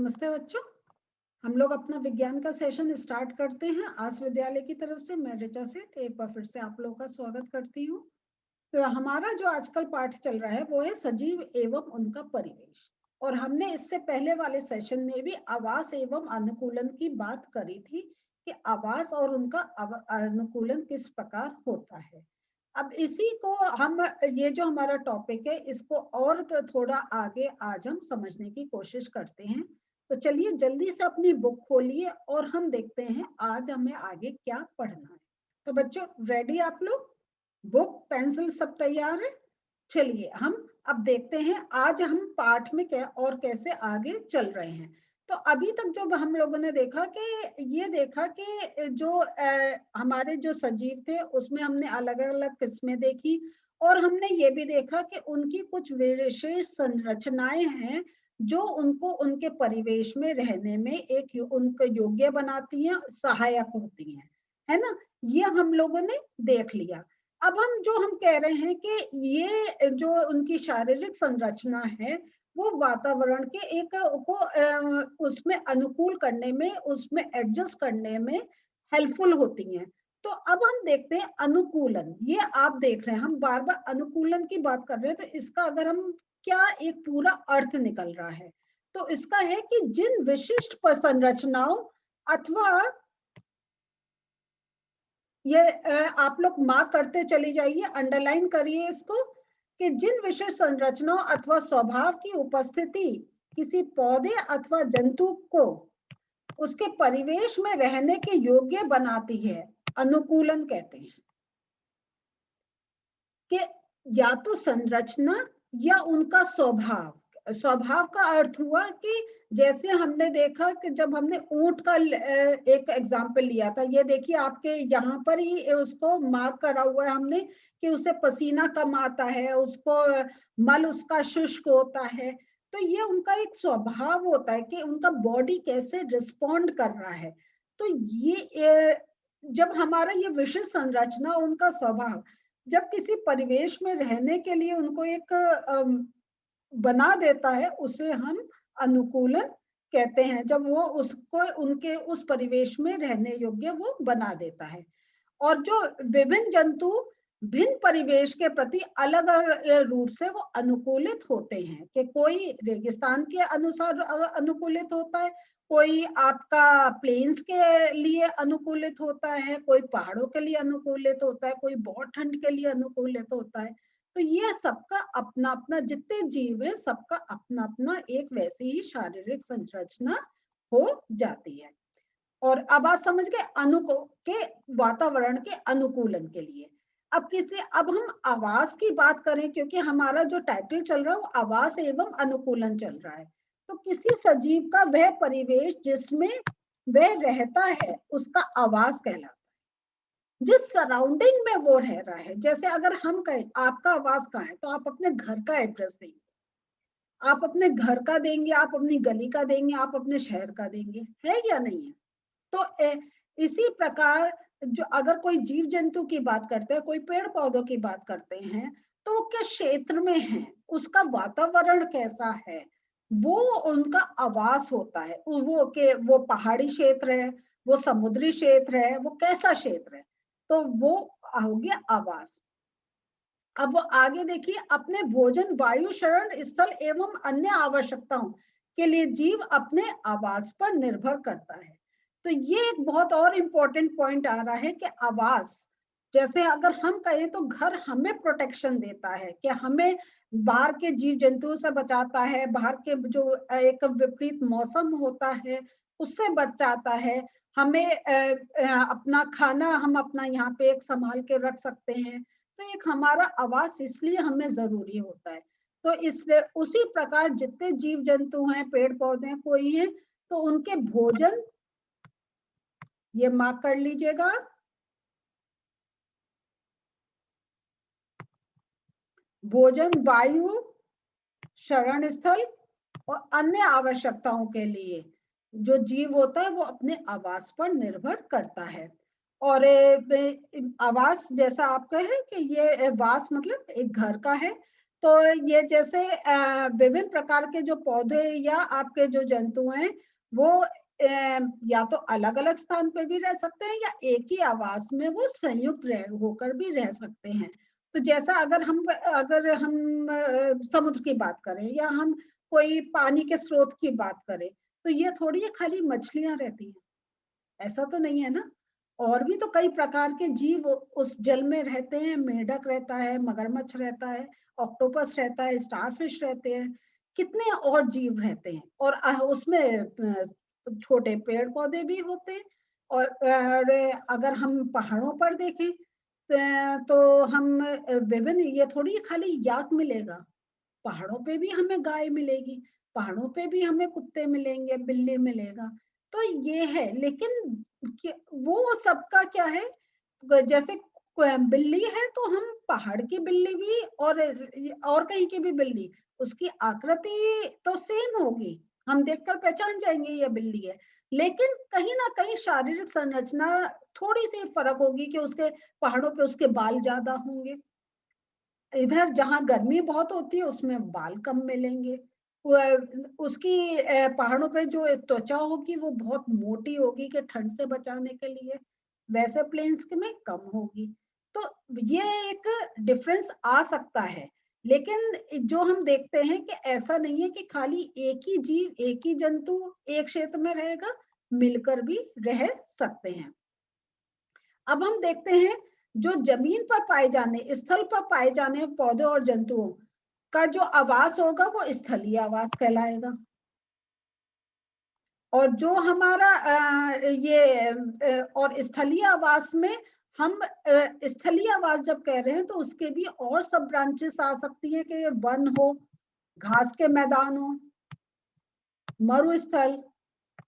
नमस्ते बच्चों। हम लोग अपना विज्ञान का सेशन स्टार्ट करते हैं। आस विद्यालय की तरफ से मैं ऋचा सेठ एक बार फिर से आप लोगों का स्वागत करती हूँ। तो हमारा जो आजकल पाठ चल रहा है वो है सजीव एवं उनका परिवेश। और हमने इससे पहले वाले सेशन में भी आवास एवं अनुकूलन की बात करी थी कि आवास और उनका अनुकूलन किस प्रकार होता है। अब इसी को हम, ये जो हमारा टॉपिक है, इसको और तो थोड़ा आगे आज हम समझने की कोशिश करते हैं। तो चलिए जल्दी से अपनी बुक खोलिए और हम देखते हैं आज हमें आगे क्या पढ़ना है। तो बच्चों रेडी आप लोग? बुक पेंसिल सब तैयार है? चलिए हम अब देखते हैं आज हम पाठ में क्या और कैसे आगे चल रहे हैं। तो अभी तक जो हम लोगों ने देखा कि जो हमारे जो सजीव थे उसमें हमने अलग अलग किस्में देखी और हमने ये भी देखा कि उनकी कुछ विशेष संरचनाएं हैं जो उनको उनके परिवेश में रहने में एक उनको योग्य बनाती हैं, सहायक होती हैं, है ना। ये हम लोगों ने देख लिया। अब हम कह रहे हैं कि ये जो उनकी शारीरिक संरचना है वो वातावरण के एक को उसमें अनुकूल करने में, उसमें एडजस्ट करने में हेल्पफुल होती हैं। तो अब हम देखते हैं अनुकूलन। ये आप देख रहे हैं हम बार बार अनुकूलन की बात कर रहे हैं, तो इसका अगर हम क्या एक पूरा अर्थ निकल रहा है तो इसका है कि जिन विशिष्ट संरचनाओं अथवा ये आप लोग मार्क करते चली जाइए, अंडरलाइन करिए इसको, कि जिन विशेष संरचनाओं अथवा स्वभाव की उपस्थिति किसी पौधे अथवा जंतु को उसके परिवेश में रहने के योग्य बनाती है, अनुकूलन कहते हैं। कि या तो संरचना या उनका स्वभाव। स्वभाव का अर्थ हुआ कि जैसे हमने देखा कि जब हमने ऊंट का एक एग्जाम्पल लिया था, ये देखिए आपके यहाँ पर ही उसको मार्क करा हुआ है हमने कि उसे पसीना कम आता है, उसको मल उसका शुष्क होता है। तो ये उनका एक स्वभाव होता है कि उनका बॉडी कैसे रिस्पॉन्ड कर रहा है। तो ये जब हमारा ये विशिष्ट संरचना, उनका स्वभाव जब किसी परिवेश में रहने के लिए उनको एक बना देता है, उसे हम अनुकूलन कहते हैं। जब वो उसको उनके उस परिवेश में रहने योग्य वो बना देता है। और जो विभिन्न जंतु भिन्न परिवेश के प्रति अलग अलग रूप से वो अनुकूलित होते हैं, कि कोई रेगिस्तान के अनुसार अनुकूलित होता है, कोई आपका प्लेन्स के लिए अनुकूलित होता है, कोई पहाड़ों के लिए अनुकूलित होता है, कोई बहुत ठंड के लिए अनुकूलित होता है। तो ये सबका अपना अपना, जितने जीव है सबका अपना अपना एक वैसी ही शारीरिक संरचना हो जाती है। और अब आप समझ गए के वातावरण के अनुकूलन के लिए। अब हम आवास की बात करें, क्योंकि हमारा जो टाइटल चल रहा है वो आवास एवं अनुकूलन चल रहा है। तो किसी सजीव का वह परिवेश जिसमें वह रहता है उसका आवास कहलाता है। जिस सराउंडिंग में वो रह रहा है, जैसे अगर हम कहें आपका आवास कहाँ है, तो आप अपने घर का एड्रेस देंगे, आप अपने घर का देंगे, आप अपनी गली का देंगे, आप अपने शहर का देंगे, है या नहीं है। तो इसी प्रकार जो अगर कोई जीव जंतु की बात करते हैं, कोई पेड़ पौधों की बात करते हैं, तो वो किस क्षेत्र में है, उसका वातावरण कैसा है, वो उनका आवास होता है। वो पहाड़ी क्षेत्र है, वो समुद्री क्षेत्र है, वो कैसा क्षेत्र है, तो वो हो गया आवास। अब वो आगे देखिए, अपने भोजन, वायु, शरण स्थल एवं अन्य आवश्यकताओं के लिए जीव अपने आवास पर निर्भर करता है। तो ये एक बहुत और इम्पोर्टेंट पॉइंट आ रहा है कि आवास, जैसे अगर हम कहें तो घर हमें प्रोटेक्शन देता है, कि हमें बाहर के जीव जंतुओं से बचाता है, बाहर के जो एक विपरीत मौसम होता है उससे बचाता है, हमें अपना खाना हम अपना यहाँ पे एक संभाल के रख सकते हैं। तो एक हमारा आवास इसलिए हमें जरूरी होता है। तो इसलिए उसी प्रकार जितने जीव जंतु हैं, पेड़ पौधे हैं, कोई है, तो उनके भोजन, ये मार्क कर लीजिएगा, भोजन, वायु, शरण स्थल और अन्य आवश्यकताओं के लिए जो जीव होता है वो अपने आवास पर निर्भर करता है। और आवास जैसा आप कहे कि ये वास मतलब एक घर का है, तो ये जैसे विभिन्न प्रकार के जो पौधे या आपके जो जंतु हैं वो या तो अलग अलग स्थान पे भी रह सकते हैं या एक ही आवास में वो संयुक्त रह होकर भी रह सकते हैं। तो जैसा अगर हम समुद्र की बात करें या हम कोई पानी के स्रोत की बात करें, तो ये थोड़ी है खाली मछलियां रहती हैं, ऐसा तो नहीं है ना। और भी तो कई प्रकार के जीव उस जल में रहते हैं, मेढक रहता है, मगरमच्छ रहता है, ऑक्टोपस रहता है, स्टारफिश रहते हैं, कितने और जीव रहते हैं। और उसमें छोटे पेड़ पौधे भी होते हैं। और अगर हम पहाड़ों पर देखें तो हम विभिन्न, ये थोड़ी खाली याक मिलेगा, पहाड़ों पे भी हमें गाय मिलेगी, पहाड़ों पे भी हमें कुत्ते मिलेंगे, बिल्ली मिलेगा। तो ये है, लेकिन वो सबका क्या है, जैसे बिल्ली है तो हम पहाड़ की बिल्ली भी और कहीं की भी बिल्ली, उसकी आकृति तो सेम होगी, हम देखकर पहचान जाएंगे ये बिल्ली है। लेकिन कहीं ना कहीं शारीरिक संरचना थोड़ी सी फर्क होगी कि उसके पहाड़ों पे उसके बाल ज्यादा होंगे, इधर जहाँ गर्मी बहुत होती है उसमें बाल कम मिलेंगे। उसकी पहाड़ों पे जो त्वचा होगी वो बहुत मोटी होगी कि ठंड से बचाने के लिए, वैसे प्लेन्स में कम होगी। तो ये एक डिफरेंस आ सकता है। लेकिन जो हम देखते हैं कि ऐसा नहीं है कि खाली एक ही जीव, एक ही जंतु एक क्षेत्र में रहेगा, मिलकर भी रह सकते हैं। अब हम देखते हैं जो जमीन पर पाए जाने, स्थल पर पाए जाने पौधे और जंतुओं का जो आवास होगा वो स्थलीय आवास कहलाएगा। और जो हमारा और स्थलीय आवास में हम स्थलीय आवास जब कह रहे हैं तो उसके भी और सब ब्रांचेस आ सकती है कि वन हो, घास के मैदान हो, मरुस्थल,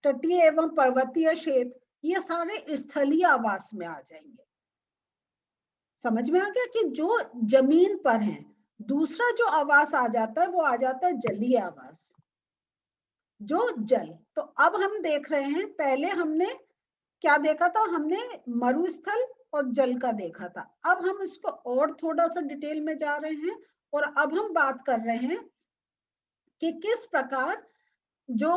तटीय एवं पर्वतीय क्षेत्र, ये सारे स्थलीय आवास में आ जाएंगे। समझ में आ गया कि जो जमीन पर है। दूसरा जो आवास आ जाता है वो आ जाता है जलीय आवास, जो जल। तो अब हम देख रहे हैं, पहले हमने क्या देखा था, हमने मरुस्थल और जल का देखा था। अब हम इसको और थोड़ा सा डिटेल में जा रहे हैं और अब हम बात कर रहे हैं कि किस प्रकार जो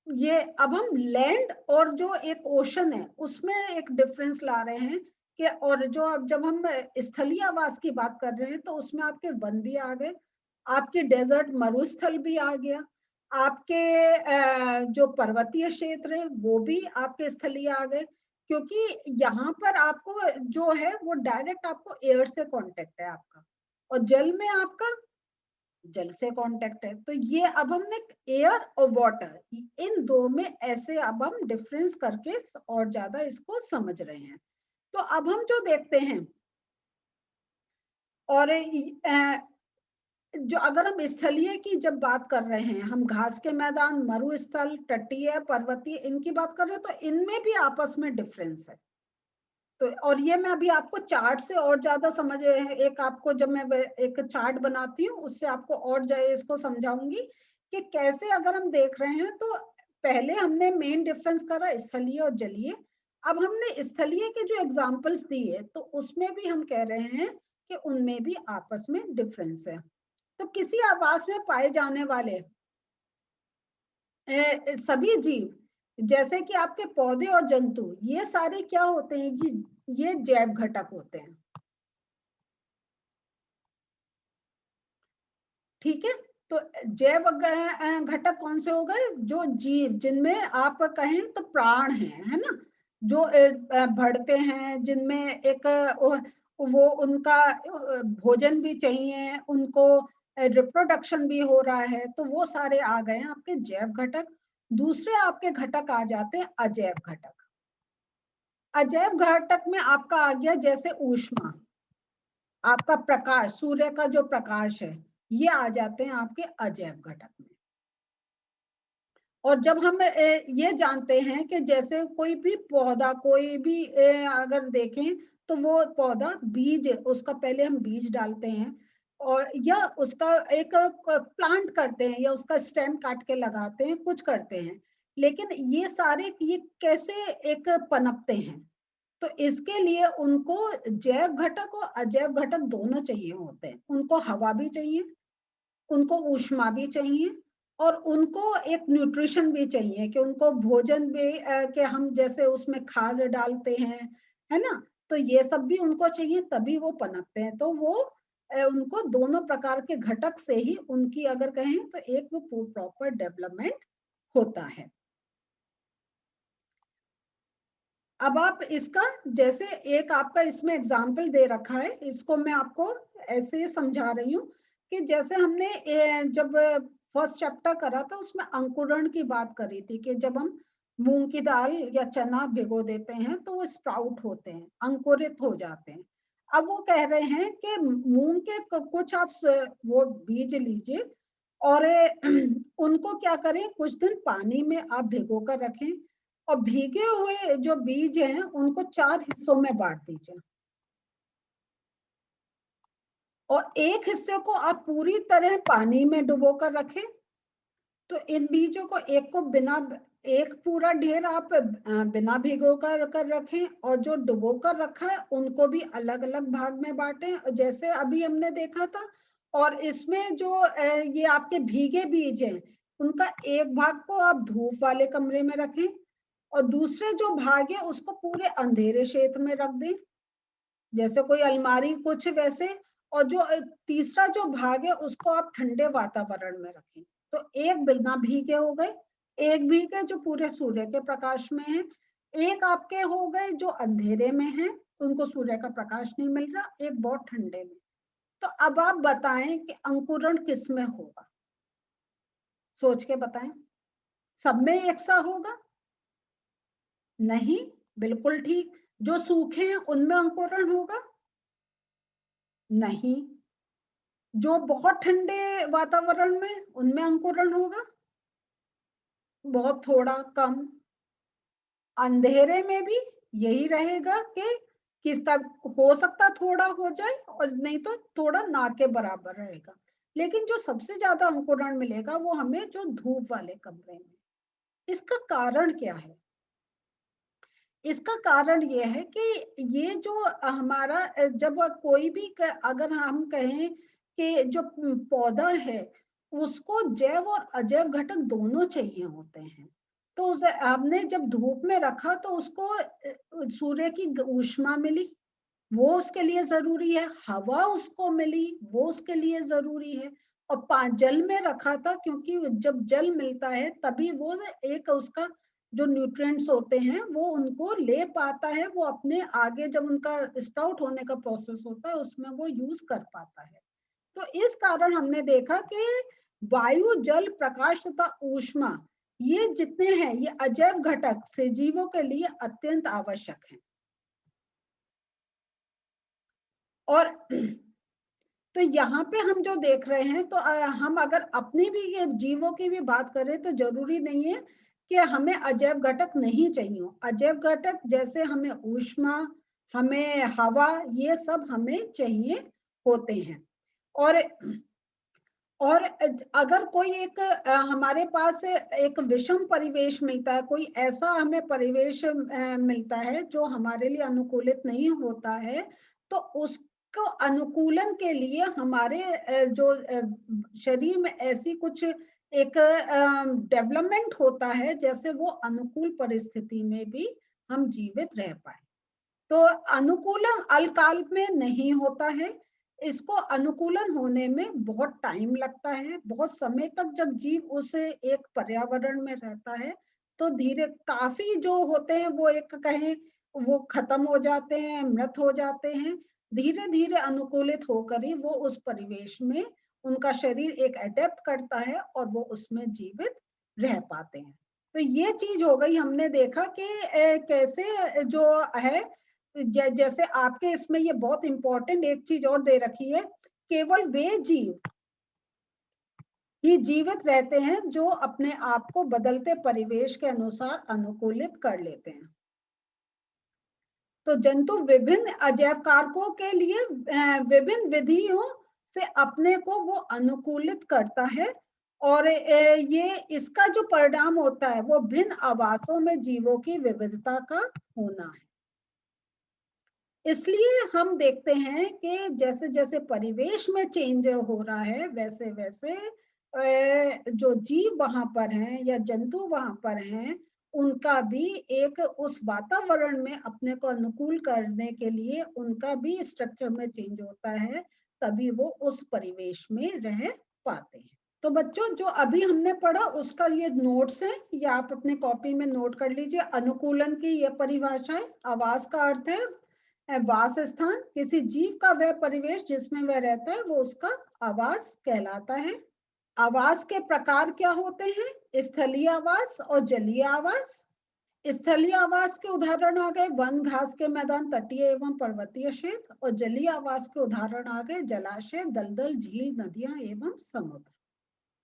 ये अब हम लैंड और जो एक ओशन है उसमें एक डिफरेंस ला रहे हैं कि, और जो अब जब हम स्थलीय आवास की बात कर रहे हैं तो उसमें आपके वन भी आ गए, आपके डेजर्ट मरुस्थल भी आ गया, आपके जो पर्वतीय क्षेत्र है वो भी आपके स्थलीय आ गए, क्योंकि यहाँ पर आपको जो है वो डायरेक्ट आपको एयर से कांटेक्ट है आपका, और जल में आपका जल से कांटेक्ट है। तो ये अब हमने एयर और वाटर, इन दो में ऐसे अब हम डिफरेंस करके और ज्यादा इसको समझ रहे हैं। तो अब हम जो देखते हैं, और जो अगर हम स्थलीय की जब बात कर रहे हैं, हम घास के मैदान, मरुस्थल, तटीय, पर्वतीय, इनकी बात कर रहे हैं, तो इनमें भी आपस में डिफरेंस है। तो और ये मैं अभी आपको चार्ट से और ज्यादा समझ, एक आपको जब मैं एक चार्ट बनाती हूँ उससे आपको और इसको समझाऊंगी कि कैसे अगर हम देख रहे हैं। तो पहले हमने मेन डिफरेंस करा स्थलीय और जलीय। अब हमने स्थलीय के जो एग्जांपल्स दिए तो उसमें भी हम कह रहे हैं कि उनमें भी आपस में डिफरेंस है। तो किसी आवास में पाए जाने वाले सभी जीव, जैसे कि आपके पौधे और जंतु, ये सारे क्या होते हैं जी, ये जैव घटक होते हैं। ठीक है, तो जैव घटक कौन से हो गए, जो जीव जिनमें आप कहें तो प्राण है ना, जो बढ़ते हैं, जिनमें एक वो उनका भोजन भी चाहिए, उनको रिप्रोडक्शन भी हो रहा है, तो वो सारे आ गए हैं आपके जैव घटक। दूसरे आपके घटक आ जाते हैं अजैव घटक। अजैव घटक में आपका आ गया जैसे ऊष्मा, आपका प्रकाश, सूर्य का जो प्रकाश है, ये आ जाते हैं आपके अजैव घटक में। और जब हम ये जानते हैं कि जैसे कोई भी पौधा, कोई भी अगर देखें तो वो पौधा बीज, उसका पहले हम बीज डालते हैं और या उसका एक प्लांट करते हैं या उसका स्टेम काट के लगाते हैं, कुछ करते हैं। लेकिन ये सारे ये कैसे एक पनपते हैं, तो इसके लिए उनको जैव घटक और अजैव घटक दोनों चाहिए होते हैं। उनको हवा भी चाहिए, उनको ऊष्मा भी चाहिए, और उनको एक न्यूट्रिशन भी चाहिए कि उनको भोजन भी कि हम जैसे उसमें खाद डालते हैं, है ना, तो ये सब भी उनको चाहिए, तभी वो पनपते हैं। तो वो उनको दोनों प्रकार के घटक से ही उनकी अगर कहें तो एक वो प्रॉपर डेवलपमेंट होता है। अब आप इसका जैसे एक आपका इसमें एग्जाम्पल दे रखा है, इसको मैं आपको ऐसे समझा रही हूँ कि जैसे हमने जब फर्स्ट चैप्टर करा था उसमें अंकुरण की बात करी थी कि जब हम मूंग की दाल या चना भिगो देते हैं तो वो स्प्राउट होते हैं, अंकुरित हो जाते हैं। अब वो कह रहे हैं कि मूंग के कुछ आप वो बीज लीजिए और उनको क्या करें, कुछ दिन पानी में आप भिगो कर रखें और भीगे हुए जो बीज हैं उनको 4 हिस्सों में बांट दीजिए और एक हिस्से को आप पूरी तरह पानी में डुबो कर रखें। तो इन बीजों को एक को बिना, एक पूरा ढेर आप बिना भिगो कर रखें और जो डुबो कर रखा है उनको भी अलग अलग भाग में बांटें जैसे अभी हमने देखा था। और इसमें जो ये आपके भीगे बीज हैं उनका एक भाग को आप धूप वाले कमरे में रखें और दूसरे जो भाग है उसको पूरे अंधेरे क्षेत्र में रख दें, जैसे कोई अलमारी कुछ वैसे। और जो तीसरा जो भाग है उसको आप ठंडे वातावरण में रखें। तो एक बिना भीगे हो गए, एक भीगे जो पूरे सूर्य के प्रकाश में है, एक आपके हो गए जो अंधेरे में है, उनको सूर्य का प्रकाश नहीं मिल रहा, एक बहुत ठंडे में। तो अब आप बताएं कि अंकुरण किस में होगा, सोच के बताएं। सब में एक सा होगा? नहीं, बिल्कुल ठीक। जो सूखे हैं उनमें अंकुरण होगा? नहीं। जो बहुत ठंडे वातावरण में उनमें अंकुरण होगा? बहुत थोड़ा, कम। अंधेरे में भी यही रहेगा कि किस तक हो सकता थोड़ा हो जाए और नहीं तो थोड़ा ना के बराबर रहेगा। लेकिन जो सबसे ज्यादा अंकुरण मिलेगा वो हमें जो धूप वाले कमरे में। इसका कारण क्या है? इसका कारण ये है कि ये जो हमारा जब कोई भी अगर हम कहें कि जो पौधा है उसको जैव और अजैव घटक दोनों चाहिए होते हैं। तो हमने जब धूप में रखा तो उसको सूर्य की ऊष्मा मिली, वो उसके लिए जरूरी है। हवा उसको मिली, वो उसके लिए जरूरी है। और जल में रखा था क्योंकि जब जल मिलता है तभी वो एक उसका जो न्यूट्रिएंट्स होते हैं वो उनको ले पाता है, वो अपने आगे जब उनका स्प्राउट होने का प्रोसेस होता है उसमें वो यूज कर पाता है। तो इस कारण हमने देखा कि वायु, जल, प्रकाश तथा ऊष्मा ये जितने हैं ये अजैव घटक से जीवों के लिए अत्यंत आवश्यक हैं। और तो यहाँ पे हम जो देख रहे हैं तो हम अगर अपनी भी ये जीवों की भी बात करें तो जरूरी नहीं है कि हमें अजैव घटक नहीं चाहिए। अजैव घटक जैसे हमें ऊष्मा, हमें हवा, ये सब हमें चाहिए होते हैं। और और अगर कोई एक हमारे पास एक विषम परिवेश मिलता है, कोई ऐसा हमें परिवेश मिलता है जो हमारे लिए अनुकूलित नहीं होता है, तो उसको अनुकूलन के लिए हमारे जो शरीर में ऐसी कुछ एक डेवलपमेंट होता है जैसे वो अनुकूल परिस्थिति में भी हम जीवित रह पाए। तो अनुकूलन अलकाल में नहीं होता है, इसको अनुकूलन होने में बहुत टाइम लगता है। बहुत समय तक जब जीव उस एक पर्यावरण में रहता है तो धीरे काफी जो होते हैं वो एक कहें वो खत्म हो जाते हैं, मृत हो जाते हैं। धीरे धीरे अनुकूलित होकर ही वो उस परिवेश में उनका शरीर एक अडेप्ट करता है और वो उसमें जीवित रह पाते हैं। तो ये चीज हो गई, हमने देखा कि कैसे जो है जैसे आपके इसमें ये बहुत इंपॉर्टेंट एक चीज और दे रखी है, केवल वे जीव ही जीवित रहते हैं जो अपने आप को बदलते परिवेश के अनुसार अनुकूलित कर लेते हैं। तो जंतु विभिन्न अजैव कारकों के लिए विभिन्न विधियों से अपने को वो अनुकूलित करता है और ये इसका जो परिणाम होता है वो भिन्न आवासों में जीवों की विविधता का होना है। इसलिए हम देखते हैं कि जैसे जैसे परिवेश में चेंज हो रहा है, वैसे वैसे जो जीव वहां पर हैं या जंतु वहां पर हैं, उनका भी एक उस वातावरण में अपने को अनुकूल करने के लिए उनका भी स्ट्रक्चर में चेंज होता है, तभी वो उस परिवेश में रह पाते हैं। तो बच्चों, जो अभी हमने पढ़ा उसका ये नोट्स है, या आप अपने कॉपी में नोट कर लीजिए। अनुकूलन की यह परिभाषा है। आवास का अर्थ है वास स्थान, किसी जीव का वह परिवेश जिसमें वह रहता है वो उसका आवास कहलाता है। आवास के प्रकार क्या होते हैं? स्थलीय आवास और जलीय आवास। स्थलीय आवास के उदाहरण आ गए वन, घास के मैदान, तटीय एवं पर्वतीय क्षेत्र। और जलीय आवास के उदाहरण आ गए जलाशय, दलदल, झील, नदियां एवं समुद्र।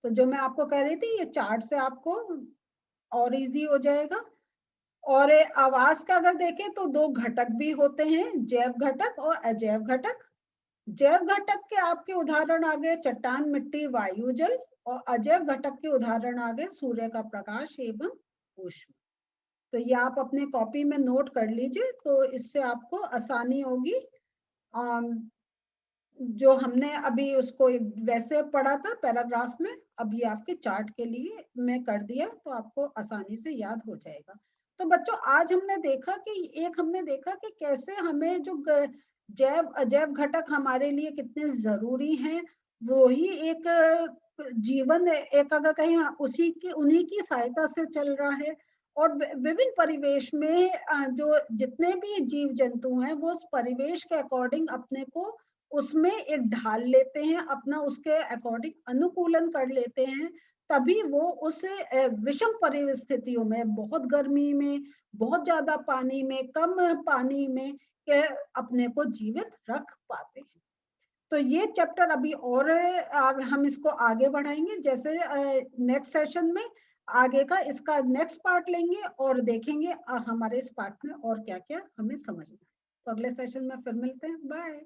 तो जो मैं आपको कह रही थी, ये चार्ट से आपको और इजी हो जाएगा। और आवास का अगर देखें तो दो घटक भी होते हैं, जैव घटक और अजैव घटक। जैव घटक के आपके उदाहरण आ गए चट्टान, मिट्टी, वायु, जल। और अजैव घटक के उदाहरण आ गए सूर्य का प्रकाश एवं ऊष्मा। तो ये आप अपने कॉपी में नोट कर लीजिए, तो इससे आपको आसानी होगी। जो हमने अभी उसको वैसे पढ़ा था पैराग्राफ में, अब ये आपके चार्ट के लिए मैं कर दिया, तो आपको आसानी से याद हो जाएगा। तो बच्चों, आज हमने देखा कि कैसे हमें जो जैव अजैव घटक हमारे लिए कितने जरूरी हैं। वो ही एक जीवन, एक अगर कहीं उन्हीं की सहायता से चल रहा है। और विभिन्न परिवेश में जो जितने भी जीव जंतु हैं, वो उस परिवेश के अकॉर्डिंग अपने को उसमें एक ढाल लेते हैं, अपना उसके अकॉर्डिंग अनुकूलन कर लेते हैं। तभी वो उस विषम परिस्थितियों में, बहुत गर्मी में, बहुत ज्यादा पानी में, कम पानी में, के अपने को जीवित रख पाते हैं। तो ये चैप्टर अभी और हम इसको आगे बढ़ाएंगे। जैसे नेक्स्ट सेशन में आगे का इसका नेक्स्ट पार्ट लेंगे और देखेंगे हमारे इस पार्ट में और क्या क्या हमें समझना है। तो अगले सेशन में फिर मिलते हैं। बाय।